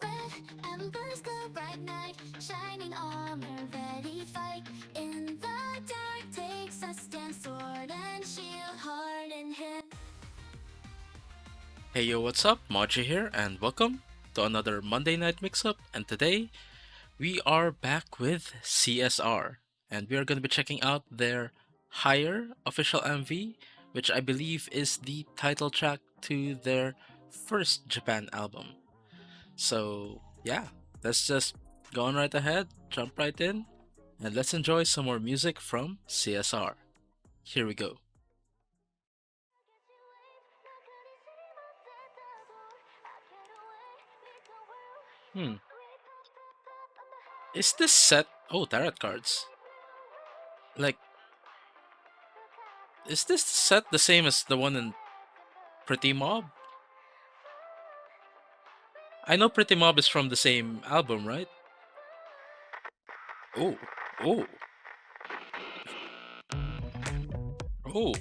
Red embers glow bright night, shining armor ready fight. In the dark takes a stand, sword and shield, heart in hand. Hey yo, what's up? Maji here, and welcome to another Monday Night Mix-Up. And today we are back with CSR, and we are going to be checking out their Higher official MV, which I believe is the title track to their first Japan album. So yeah, let's just go on right ahead, jump right in, and let's enjoy some more music from CSR. Here we go. Hmm, is this set? Oh, tarot cards. Like, is this set the same as the one in Pretty Mob? I know Pretty Mob is from the same album, right? Oh, oh, oh.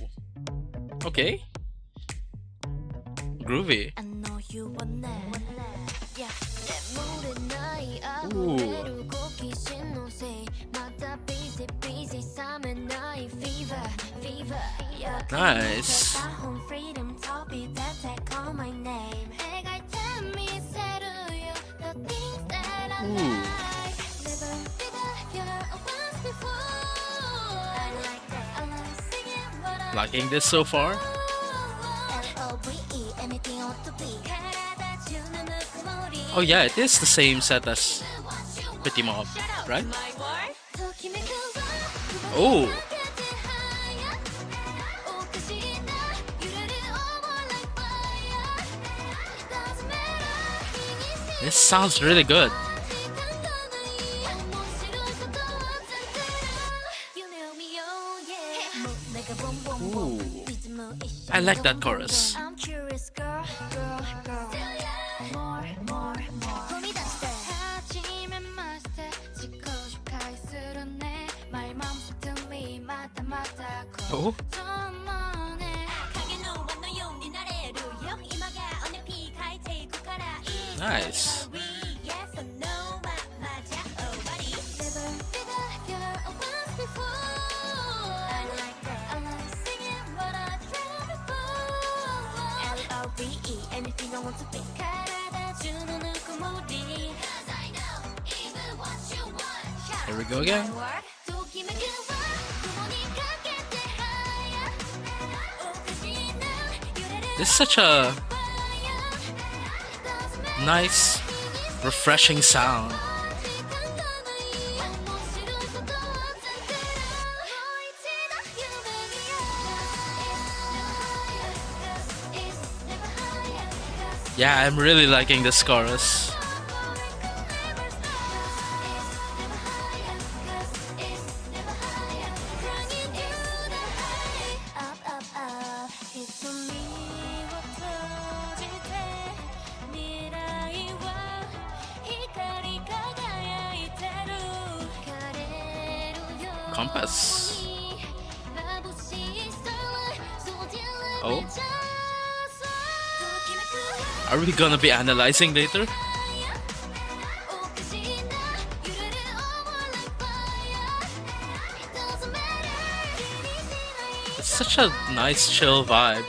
Okay, groovy. I know you want that. Yeah. 내 모든 나의 Ooh, 아무래도 고기신 옷에 마다 busy busy 삶은 나의 fever fever. Yeah. nice. home freedom topic that I call my name. 해갈 틈이 새로요. The things that I Ooh, like. Never be the hero of once before. I like that. I like singing what I liking this so far? Love, anything ought to be. Oh yeah, it is the same set as Pretty Mob, right? Oh, this sounds really good. Ooh, I like that chorus. I'm curious, girl, girl, girl. More, more, more. 고민했을 하지만 마스터 지고집할수록 내말 맘속 틈이 마다마다 Oh, 고통만해 가게 누워 너 용기 나래로요 이마가 어느 피가에 테이크 가라 nice. Yes or no 맞아 oh buddy Never be the hero of once before I like that I like singing what I dreamt before Love, anything I want to be 갈아다주는 누구모리 Cause I know even what you want Here we go again. 또 기면 그와 구멍이 가게 돼 하야 오그지 난 유래를 This is such a nice, refreshing sound. Yeah, I'm really liking this chorus. Compass. Oh, are we gonna be analyzing later? It's such a nice chill vibe.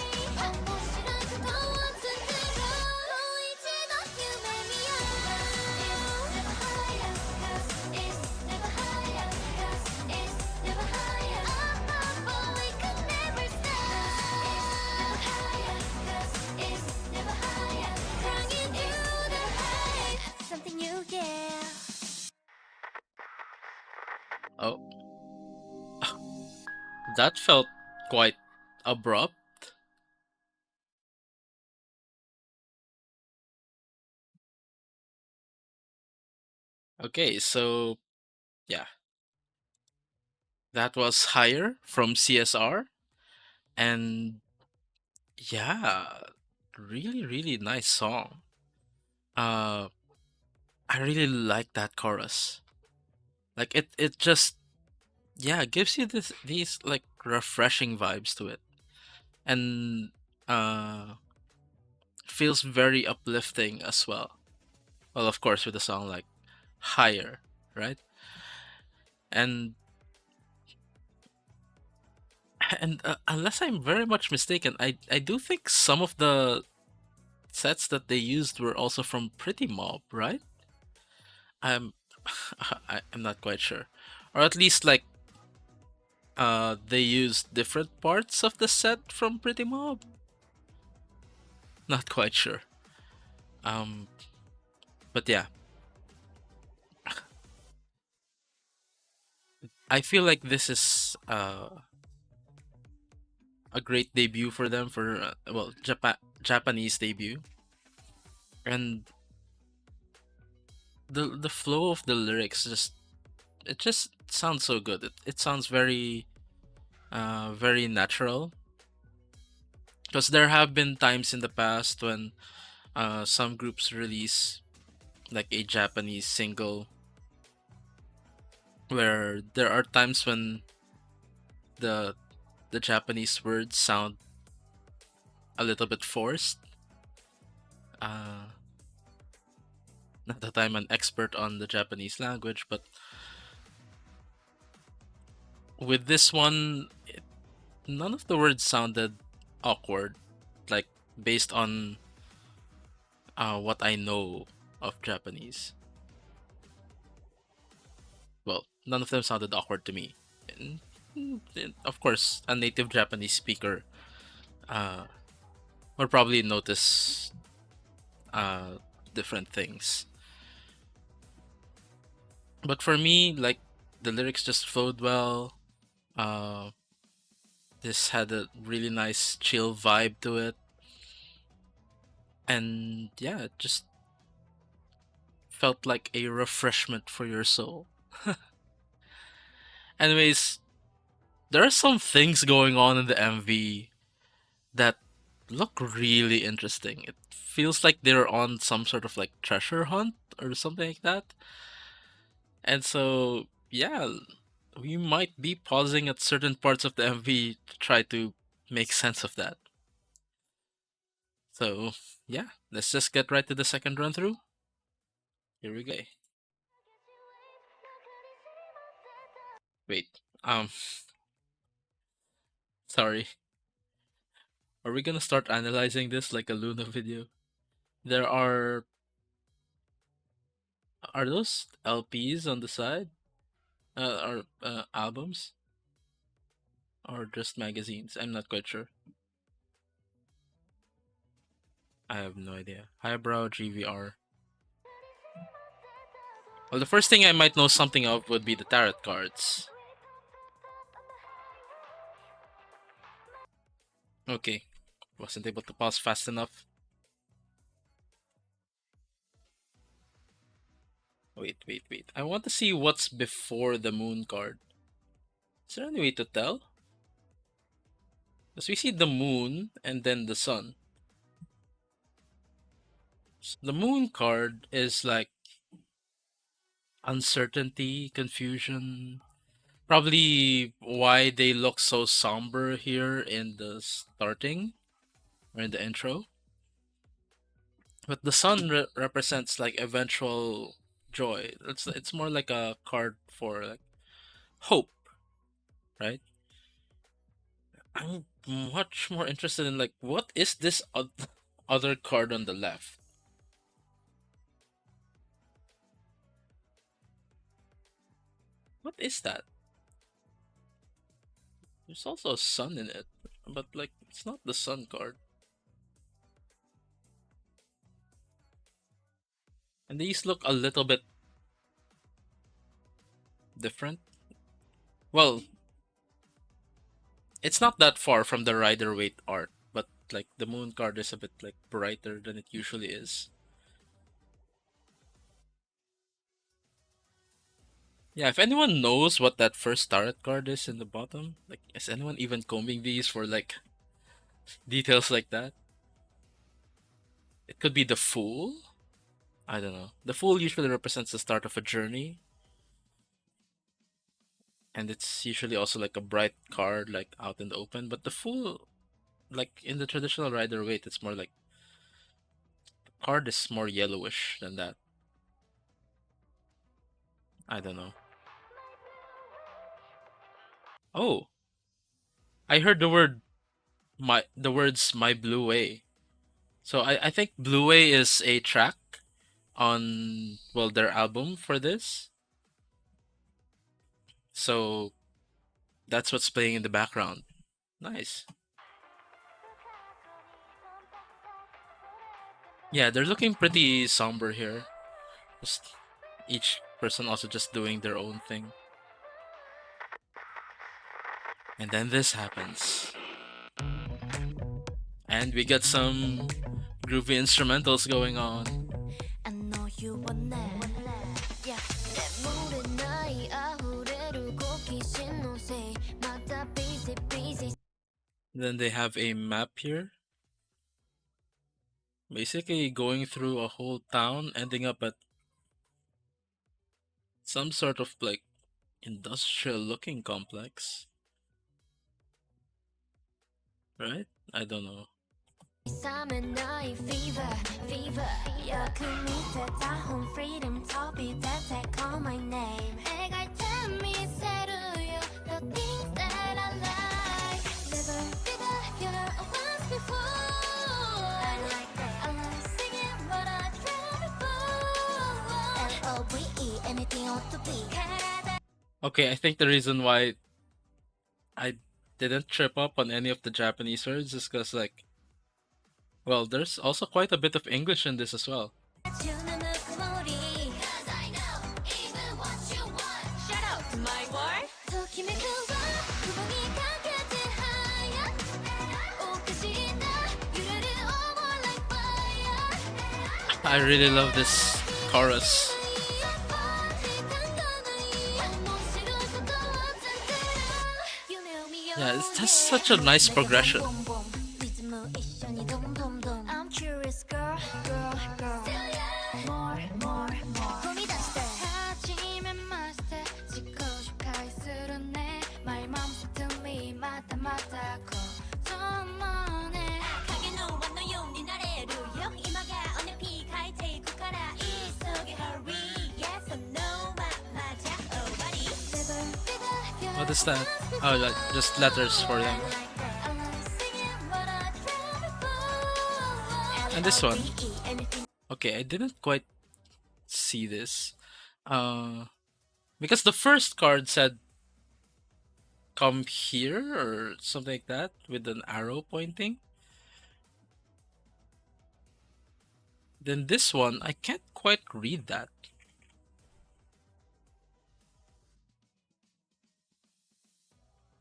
Something new, yeah. Oh, that felt quite abrupt. Okay, so yeah, that was Higher from CSR. And yeah, really, really nice song. Uh, I really like that chorus. Like it just yeah gives you these like refreshing vibes to it, and uh feels very uplifting as well. Well, of course, with a song like Higher, right? And unless I'm very much mistaken, I do think some of the sets that they used were also from Pretty Mob, right? I'm I'm not quite sure, or at least like they used different parts of the set from Pretty Mob. Not quite sure. Um, but yeah, I feel like this is a great debut for them for well Japanese debut, and the flow of the lyrics just it just sounds so good. It sounds very very natural, because there have been times in the past when some groups release like a Japanese single where there are times when the the Japanese words sound a little bit forced. Uh, Not that I'm an expert on the Japanese language, but with this one, none of the words sounded awkward, like based on what I know of Japanese. Well, none of them sounded awkward to me. And of course, a native Japanese speaker uh, would probably notice uh, different things. But for me, like the lyrics just flowed well. Uh, this had a really nice chill vibe to it, and yeah, it just felt like a refreshment for your soul. Anyways, there are some things going on in the MV that look really interesting. It feels like they're on some sort of like treasure hunt or something like that. And so, yeah, we might be pausing at certain parts of the MV to try to make sense of that. So, yeah, let's just get right to the second run through. Here we go. Wait, sorry. Are we gonna start analyzing this like a Luna video? There are those LPs on the side? Or albums? Or just magazines? I'm not quite sure. I have no idea. Highbrow GVR. Well, the first thing I might know something of would be the tarot cards. Okay. Wasn't able to pause fast enough. Wait. I want to see what's before the moon card. Is there any way to tell? Because we see the moon and then the sun. The moon card is like uncertainty, confusion. Probably why they look so somber here in the starting or in the intro. But the sun represents like eventual joy. It's more like a card for like hope, right? I'm much more interested in like what is this other card on the left? What is that? There's also a sun in it, but like it's not the sun card. And these look a little bit different. Well, it's not that far from the Rider Waite art, but like the moon card is a bit like brighter than it usually is. Yeah, if anyone knows what that first tarot card is in the bottom, like is anyone even combing these for like details like that? It could be the Fool. I don't know. The Fool usually represents the start of a journey, and it's usually also like a bright card, like out in the open. But the Fool, like in the traditional Rider Waite, it's more like the card is more yellowish than that. I don't know. Oh, I heard the words "My Blue Way." So I think Blue Way is a track on, well, their album for this. So that's what's playing in the background. Nice. Yeah, they're looking pretty somber here. Just each person also just doing their own thing. And then this happens. And we got some groovy instrumentals going on. I know you want that. Yeah. 내 물에 나의 아우레를 고기신 옷에 맞다 busy busy. Then they have a map here. Basically going through a whole town, ending up at some sort of like industrial looking complex. Right? I don't know. Summer night fever, fever. 여그 밑에 닿은 freedom topic that they call my name. 해갈 틈이 새로요, the things that I like. Never be the hero I was before. I like that. I like singing what I dreamt before. L-O-V-E, anything I want to be. Okay, I think the reason why I didn't trip up on any of the Japanese words is because, like, well, there's also quite a bit of English in this as well. 주는 눈물이. 'Cause I know even what you want. Shout out to my world. toきめくは 구멍이 가까지 하얀. 옷끝이 나 유래를 over like fire. I really love this chorus. Yeah, it has such a nice progression. I'm curious girl, girl, girl. More, more, more. 꿈이 다시 돼. 아침에 마시되 지고싶 갈수록 내 말 맘속 틈이 맞다 고전만해. 가게 누워 너용 네 나래로요. 이마가 어느 피갈 테이크 가라. 이 속에 hurry. Yes or no 맞아. Oh buddy. Never be the What is that? Oh, like just letters for them. And this one. Okay, I didn't quite see this. Because the first card said come here or something like that with an arrow pointing. Then this one, I can't quite read that.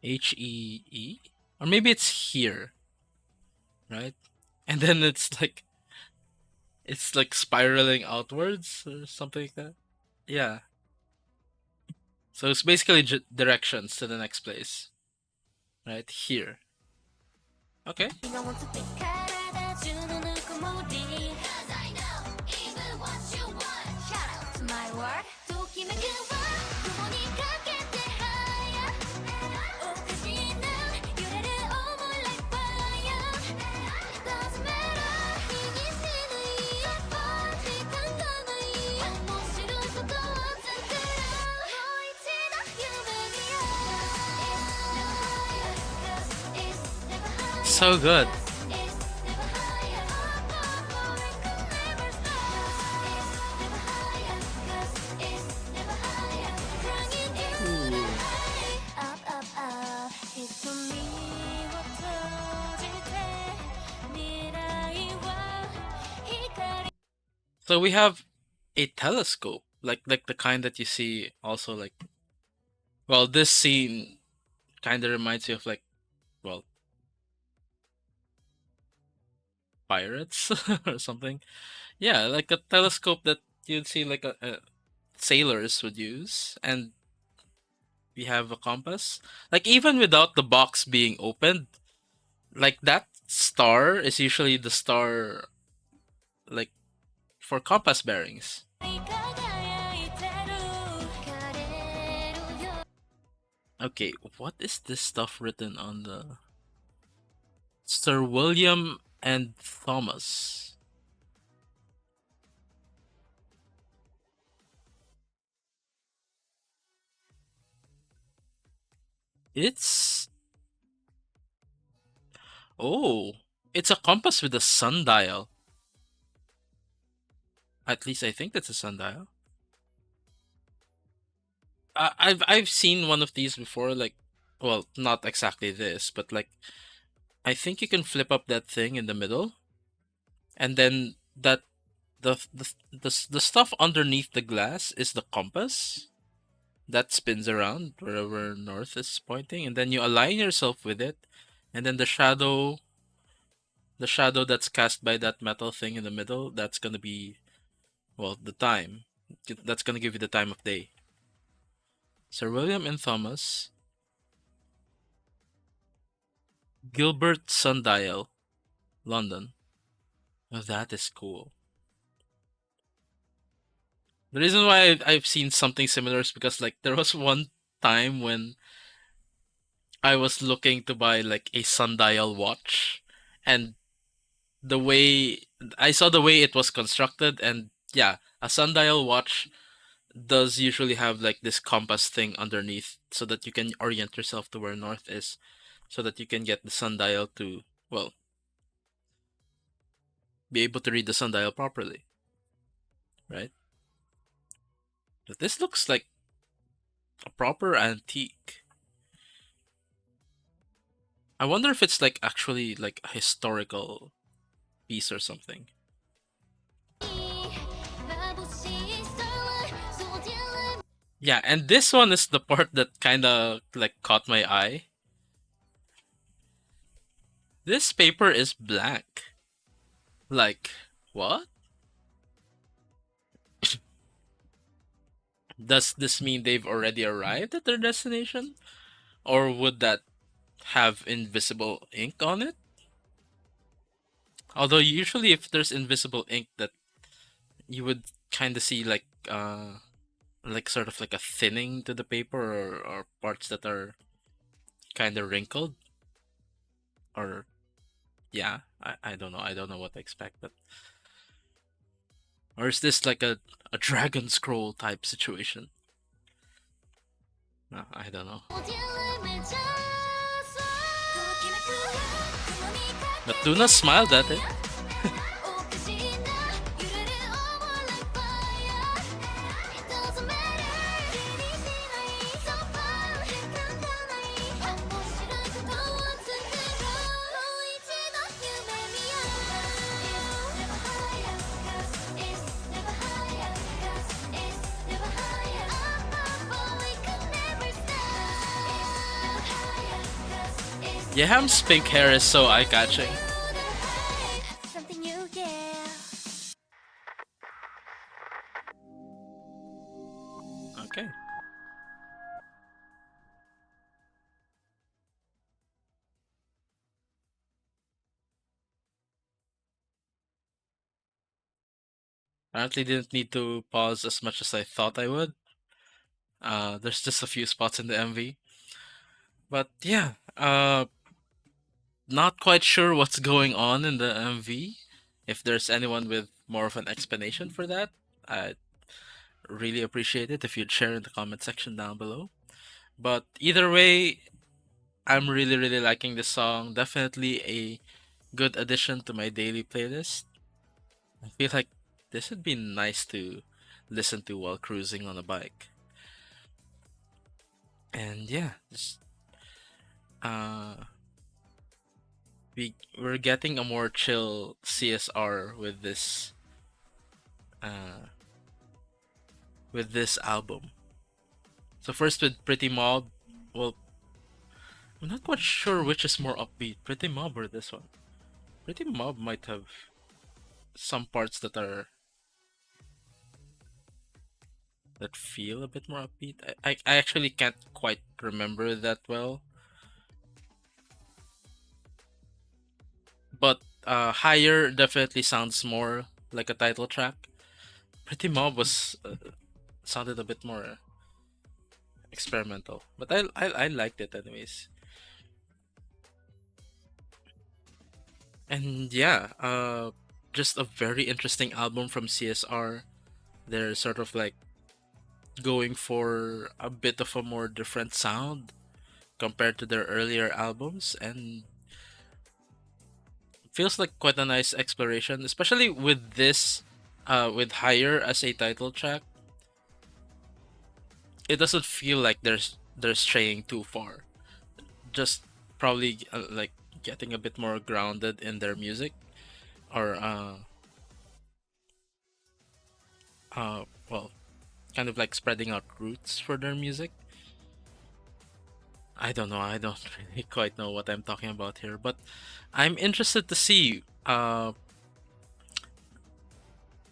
H-E-E? Or maybe it's here, right? And then it's like spiraling outwards or something like that. Yeah. So it's basically directions to the next place, right here. Okay. So good. Ooh. So we have a telescope, like the kind that you see also, like, well, this scene kind of reminds you of, like, well, pirates or something. Yeah, like a telescope that you'd see like a sailors would use, and we have a compass. Like even without the box being opened, like that star is usually the star, like, for compass bearings. Okay, what is this stuff written on the Sir William and Thomas? It's oh, it's a compass with a sundial. At least I think that's a sundial. I've seen one of these before. Like, well, not exactly this, but like I think you can flip up that thing in the middle, and then the stuff underneath the glass is the compass that spins around wherever north is pointing, and then you align yourself with it, and then the shadow that's cast by that metal thing in the middle, that's gonna be, well, the time. That's gonna give you the time of day. Sir William and Thomas Gilbert Sundial, London. Oh, that is cool. The reason why I've seen something similar is because like there was one time when I was looking to buy like a sundial watch, and the way I saw the way it was constructed, and yeah, a sundial watch does usually have like this compass thing underneath so that you can orient yourself to where north is, so that you can get the sundial to, well, be able to read the sundial properly, right? But this looks like a proper antique. I wonder if it's like actually like a historical piece or something. Yeah, and this one is the part that kind of like caught my eye. This paper is blank. Like, what? Does this mean they've already arrived at their destination? Or would that have invisible ink on it? Although usually if there's invisible ink, that you would kind of see like sort of like a thinning to the paper, or parts that are kind of wrinkled, or yeah, I don't know. I don't know what to expect, but or is this like a dragon scroll type situation? No, I don't know. But Tuna smiled at it. Yaham's pink hair is so eye-catching. Something new, yeah. Okay. Apparently didn't need to pause as much as I thought I would. There's just a few spots in the MV. But yeah, not quite sure what's going on in the MV. If there's anyone with more of an explanation for that, I'd really appreciate it if you'd share in the comment section down below. But either way, I'm really, really liking this song. Definitely a good addition to my daily playlist. I feel like this would be nice to listen to while cruising on a bike. And yeah, just uh we're getting a more chill CSR uh with this album. So first with Pretty Mob, well, I'm not quite sure which is more upbeat, Pretty Mob or this one. Pretty Mob might have some parts that feel a bit more upbeat. I actually can't quite remember that well, but Higher definitely sounds more like a title track. Pretty Mob was sounded a bit more experimental, but I liked it anyways. And yeah, just a very interesting album from CSR. They're sort of like going for a bit of a more different sound compared to their earlier albums, and feels like quite a nice exploration, especially with this, with Higher as a title track. It doesn't feel like they're straying too far. Just probably like getting a bit more grounded in their music, or well, kind of like spreading out roots for their music. I don't know. I don't really quite know what I'm talking about here, but I'm interested to see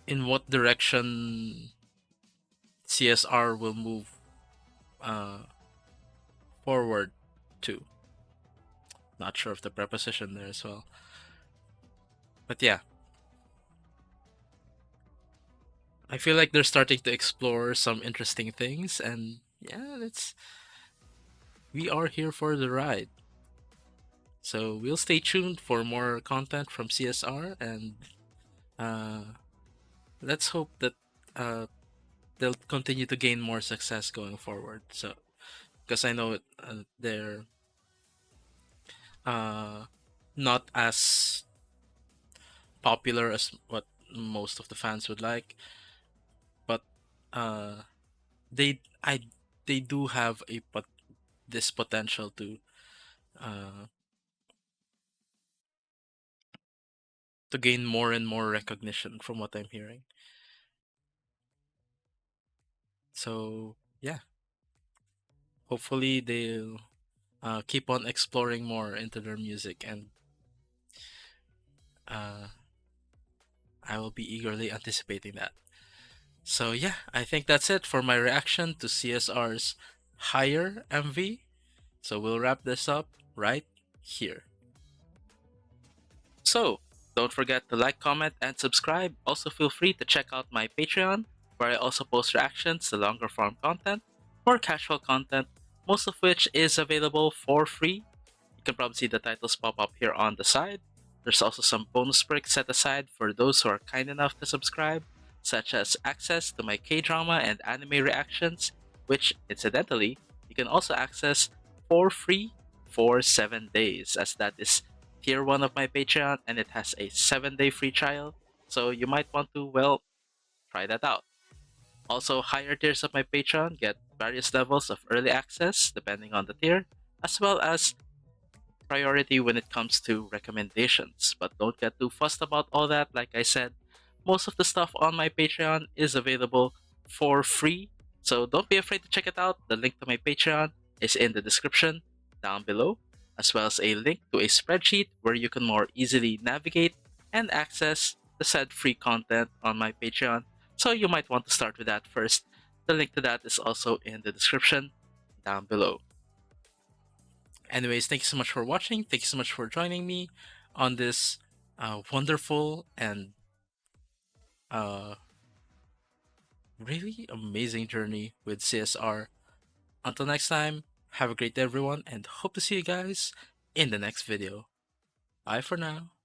in what direction CSR will move uh, forward to. Not sure of the preposition there as well, but yeah, I feel like they're starting to explore some interesting things, and yeah, it's we are here for the ride. So we'll stay tuned for more content from CSR, and uh, let's hope that uh, they'll continue to gain more success going forward. So, because I know they're uh, not as popular as what most of the fans would like, but uh, they I they do have this potential uh, to gain more and more recognition from what I'm hearing. So yeah, hopefully they'll keep on exploring more into their music, and uh, I will be eagerly anticipating that. So yeah, I think that's it for my reaction to CSR's Higher MV. So we'll wrap this up right here. So don't forget to like, comment, and subscribe. Also feel free to check out my Patreon, where I also post reactions to longer form content, more casual content, most of which is available for free. You can probably see the titles pop up here on the side. There's also some bonus perks set aside for those who are kind enough to subscribe, such as access to my K-drama and anime reactions, which, incidentally, you can also access for free for 7 days, as that is tier 1 of my Patreon and it has a 7-day free trial. So you might want to, well, try that out. Also, higher tiers of my Patreon get various levels of early access depending on the tier, as well as priority when it comes to recommendations. But don't get too fussed about all that. Like I said, most of the stuff on my Patreon is available for free. So don't be afraid to check it out. The link to my Patreon is in the description down below, as well as a link to a spreadsheet where you can more easily navigate and access the said free content on my Patreon. So you might want to start with that first. The link to that is also in the description down below. Anyways, thank you so much for watching. Thank you so much for joining me on this wonderful and uh, really amazing journey with CSR. Until next time, have a great day, everyone, and hope to see you guys in the next video. Bye for now.